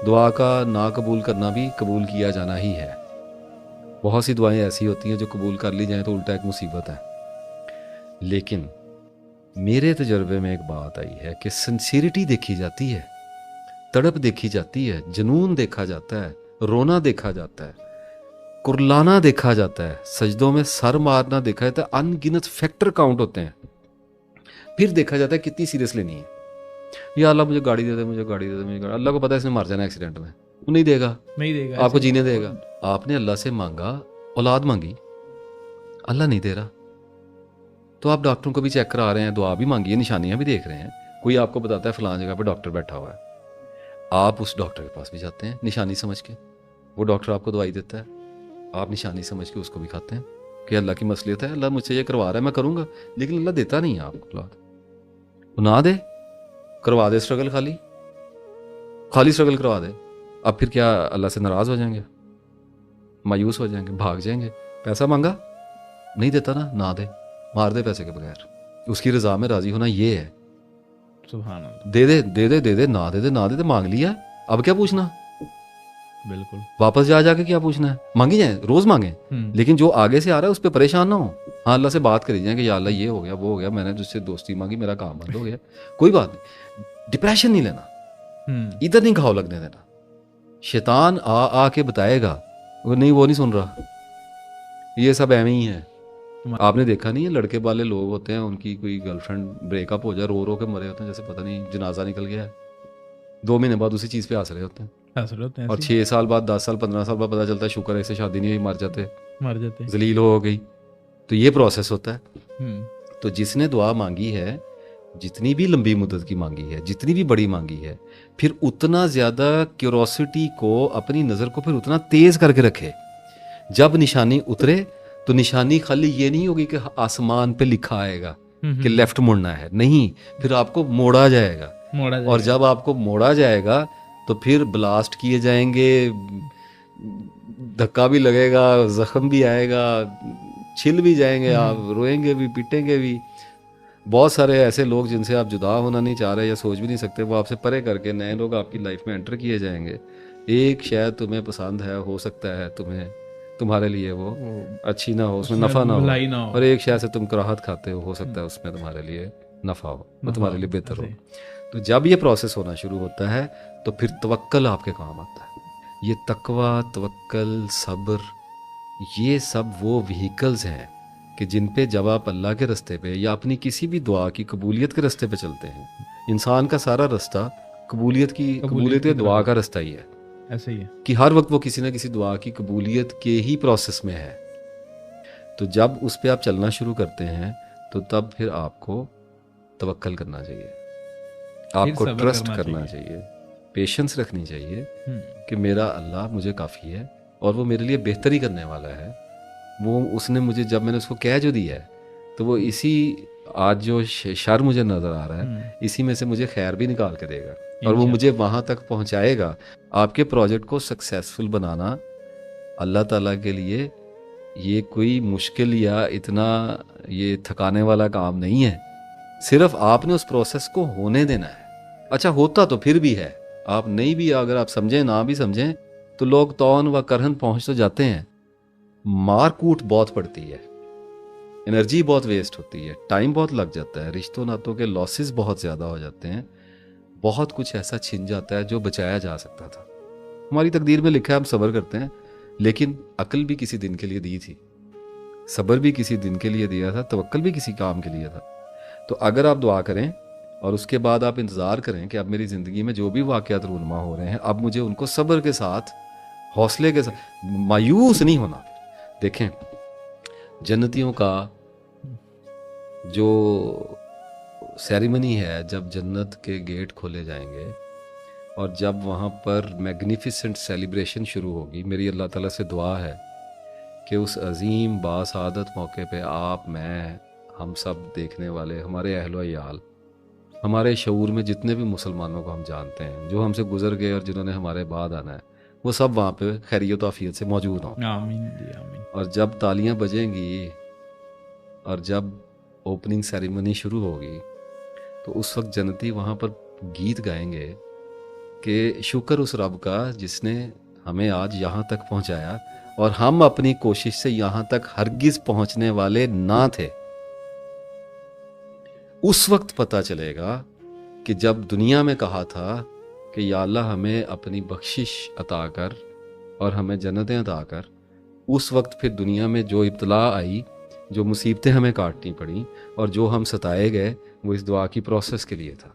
दुआ का ना कबूल करना भी कबूल किया जाना ही है। बहुत सी दुआएं ऐसी होती हैं जो कबूल कर ली जाएं तो उल्टा एक मुसीबत है। लेकिन मेरे तजर्बे में एक बात आई है कि सिंसियरिटी देखी जाती है, तड़प देखी जाती है, जुनून देखा जाता है, रोना देखा जाता है, कुरलाना देखा जाता है, सजदों में सर मारना देखा जाता है, अनगिनत फैक्टर काउंट होते हैं। फिर देखा जाता है कितनी सीरियस लेनी है। या अल्लाह मुझे गाड़ी दे दे, मुझे गाड़ी दे दे, मुझे गाड़ी। अल्लाह को पता है इसने मर जाना एक्सीडेंट में, वो नहीं देगा, नहीं देगा, आपको ऐसे जीने देगा। आपने अल्लाह से मांगा, औलाद मांगी, अल्लाह नहीं दे रहा, तो आप डॉक्टरों को भी चेक करा रहे हैं, दुआ भी मांगी है, निशानियां भी देख रहे हैं। कोई आपको बताता है फलां जगह पे डॉक्टर बैठा हुआ है, आप उस डॉक्टर के पास भी जाते हैं निशानी समझ के, वो डॉक्टर आपको दवाई देता है, आप निशानी समझ के उसको भी खाते हैं कि अल्लाह की मसलियत है, अल्लाह मुझसे ये करवा रहा है, मैं करूँगा। लेकिन अल्लाह देता नहीं है आपको औलाद, वो ना दे, करवा दे स्ट्रगल, खाली स्ट्रगल करवा दे। अब फिर क्या अल्लाह से नाराज़ हो जाएंगे, मायूस हो जाएंगे, भाग जाएंगे? पैसा मांगा नहीं देता ना दे, मार दे पैसे के बगैर। उसकी रजा में राजी होना ये है। सुभान अल्लाह। दे दे दे दे दे दे, ना दे दे ना दे दे, मांग लिया, अब क्या पूछना? बिल्कुल। वापस जा जाके क्या पूछना है? मांगी जाए, रोज मांगे, लेकिन जो आगे से आ रहा है उस पर परेशान ना हो। हाँ, अल्लाह से बात करी जाए कि या अल्लाह ये हो गया, वो हो गया, मैंने तुझसे दोस्ती मांगी, मेरा काम बंद हो गया, कोई बात नहीं। डिप्रेशन नहीं लेना, इधर नहीं घाव लगने देना। शैतान आ के बताएगा, वो नहीं सुन रहा, ये सब एवं ही है। आपने देखा नहीं है, लड़के वाले लोग होते हैं, उनकी कोई गर्लफ्रेंड ब्रेकअप हो जाए, रो रो के मरे होते हैं, जैसे पता नहीं जनाजा निकल गया है। 2 महीने बाद उसी चीज़ पे हंस रहे होते हैं, और 6 साल बाद, 10 साल, 15 साल बाद पता चलता है शुक्र है इससे शादी नहीं हुई, मर जाते, जलील हो गई। तो ये प्रोसेस होता है। तो जिसने दुआ मांगी है, जितनी भी लंबी मुद्दत की मांगी है, जितनी भी बड़ी मांगी है, फिर उतना ज़्यादा क्यूरोसिटी को, अपनी नज़र को फिर उतना तेज़ करके रखे। जब निशानी उतरे तो निशानी खाली ये नहीं होगी कि आसमान पे लिखा आएगा कि लेफ्ट मुड़ना है, नहीं, फिर आपको मोड़ा जाएगा। और जब आपको मोड़ा जाएगा तो फिर ब्लास्ट किए जाएंगे, धक्का भी लगेगा, जख्म भी आएगा, छिल भी जाएंगे, आप रोएंगे भी, पीटेंगे भी। बहुत सारे ऐसे लोग जिनसे आप जुदा होना नहीं चाह रहे या सोच भी नहीं सकते, वो आपसे परे करके नए लोग आपकी लाइफ में एंटर किए जाएंगे। एक शायद तुम्हें पसंद है, हो सकता है तुम्हारे लिए वो अच्छी ना हो, उसमें नफ़ा ना हो, और एक शायद से तुम कराहत खाते हो सकता है उसमें तुम्हारे लिए नफ़ा हो, वो तुम्हारे लिए बेहतर हो। तो जब ये प्रोसेस होना शुरू होता है तो फिर तवक्कल आपके काम आता है। ये तकवा, तवक्कल, सब्र, ये सब वो व्हीकल्स हैं कि जिन पे जब आप अल्लाह के रास्ते पे या अपनी किसी भी दुआ की कबूलियत के रास्ते पे चलते हैं, इंसान का सारा रास्ता कबूलियत दुआ का रास्ता ही है। ऐसे ही है कि हर वक्त वो किसी ना किसी दुआ की कबूलियत के ही प्रोसेस में है। तो जब उस पर आप चलना शुरू करते हैं तो तब फिर आपको तवक्कल करना चाहिए, आपको ट्रस्ट करना चाहिए, पेशेंस रखनी चाहिए कि मेरा अल्लाह मुझे काफ़ी है और वो मेरे लिए बेहतर ही करने वाला है। वो उसने मुझे, जब मैंने उसको कह जो दिया है, तो वो इसी आज जो शर मुझे नज़र आ रहा है, इसी में से मुझे खैर भी निकाल के देगा और वो मुझे वहाँ तक पहुँचाएगा। आपके प्रोजेक्ट को सक्सेसफुल बनाना अल्लाह ताला के लिए ये कोई मुश्किल या इतना ये थकाने वाला काम नहीं है। सिर्फ आपने उस प्रोसेस को होने देना है। अच्छा, होता तो फिर भी है, आप नहीं भी, अगर आप समझें ना भी समझें, तो लोग तौन व करहन पहुँच तो जाते हैं। मार कूट बहुत पड़ती है, एनर्जी बहुत वेस्ट होती है, टाइम बहुत लग जाता है, रिश्तों नातों के लॉसेस बहुत ज़्यादा हो जाते हैं, बहुत कुछ ऐसा छिन जाता है जो बचाया जा सकता था। हमारी तकदीर में लिखा है हम सब्र करते हैं, लेकिन अक्ल भी किसी दिन के लिए दी थी, सब्र भी किसी दिन के लिए दिया था, तवक्कल भी किसी काम के लिए था। तो अगर आप दुआ करें और उसके बाद आप इंतज़ार करें कि अब मेरी ज़िंदगी में जो भी वाक़यात रूनमा हो रहे हैं, अब मुझे उनको सब्र के साथ, हौसले के साथ, मायूस नहीं होना। देखें, जन्नतियों का जो सेरेमनी है, जब जन्नत के गेट खोले जाएंगे और जब वहाँ पर मैग्निफिसेंट सेलिब्रेशन शुरू होगी, मेरी अल्लाह ताला से दुआ है कि उस अजीम बासादत मौके पे आप, मैं, हम सब देखने वाले, हमारे अहलो याल, हमारे शऊर में जितने भी मुसलमानों को हम जानते हैं, जो हमसे गुजर गए और जिन्होंने हमारे बाद आना है, वो सब वहाँ पे खैरियत आफियत से मौजूद हों। आमीन जी, आमीन। और जब तालियां बजेंगी और जब ओपनिंग सेरेमनी शुरू होगी, तो उस वक्त जन्नती वहाँ पर गीत गाएंगे कि शुक्र उस रब का जिसने हमें आज यहाँ तक पहुँचाया, और हम अपनी कोशिश से यहाँ तक हरगिज़ पहुँचने वाले ना थे। उस वक्त पता चलेगा कि जब दुनिया में कहा था कि या अल्लाह हमें अपनी बख्शिश अता कर और हमें जन्नतें अता कर, उस वक्त फिर दुनिया में जो इब्तला आई, जो मुसीबतें हमें काटनी पड़ी और जो हम सताए गए, वो इस दुआ की प्रोसेस के लिए था।